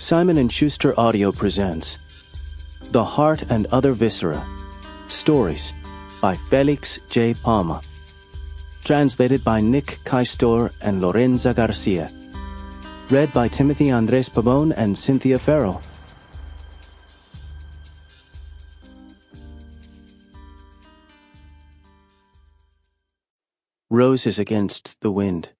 Simon & Schuster Audio presents The Heart and Other Viscera, Stories by Félix J. Palma. Translated by Nick Kaistor and Lorenza Garcia. Read by Timothy Andrés Pabon and Cynthia Farrell. Roses Against the Wind.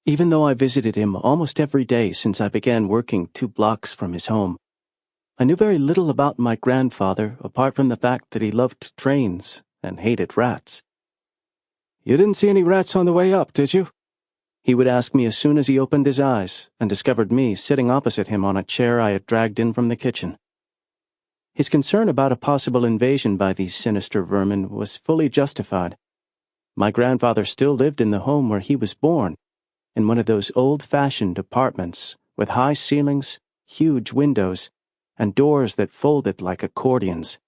Even though I visited him almost every day since I began working 2 blocks from his home, I knew very little about my grandfather apart from the fact that he loved trains and hated rats. "You didn't see any rats on the way up, did you?" he would ask me as soon as he opened his eyes and discovered me sitting opposite him on a chair I had dragged in from the kitchen. His concern about a possible invasion by these sinister vermin was fully justified. My grandfather still lived in the home where he was born, in one of those old-fashioned apartments with high ceilings, huge windows, and doors that folded like accordions.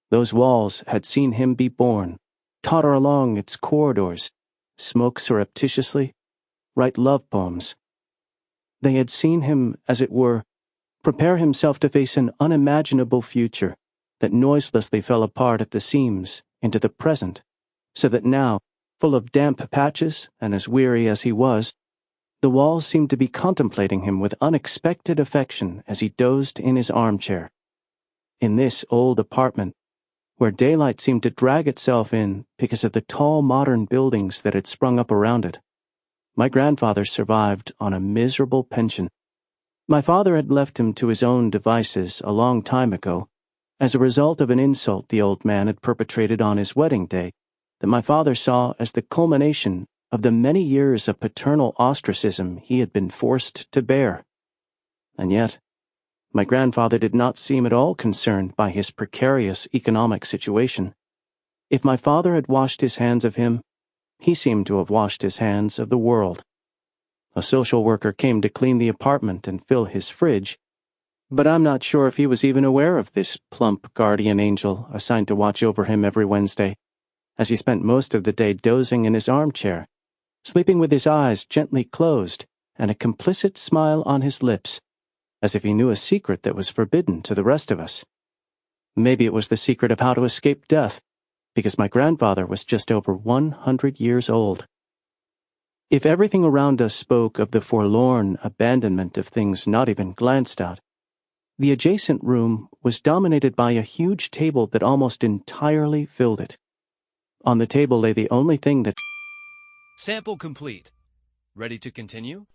Those walls had seen him be born, totter along its corridors, smoke surreptitiously, write love poems. They had seen him, as it were, prepare himself to face an unimaginable future that noiselessly fell apart at the seams into the present, so that now, full of damp patches and as weary as he was, the walls seemed to be contemplating him with unexpected affection as he dozed in his armchair. In this old apartment, where daylight seemed to drag itself in because of the tall modern buildings that had sprung up around it, my grandfather survived on a miserable pension. My father had left him to his own devices a long time ago, as a result of an insult the old man had perpetrated on his wedding day that my father saw as the culmination of the many years of paternal ostracism he had been forced to bear. And yet, my grandfather did not seem at all concerned by his precarious economic situation. If my father had washed his hands of him, he seemed to have washed his hands of the world. A social worker came to clean the apartment and fill his fridge, but I'm not sure if he was even aware of this plump guardian angel assigned to watch over him every Wednesday, as he spent most of the day dozing in his armchair, sleeping with his eyes gently closed and a complicit smile on his lips, as if he knew a secret that was forbidden to the rest of us. Maybe it was the secret of how to escape death, because my grandfather was just over 100 years old. If everything around us spoke of the forlorn abandonment of things not even glanced at, the adjacent room was dominated by a huge table that almost entirely filled it. On the table lay the only thing that... Sample complete. Ready to continue?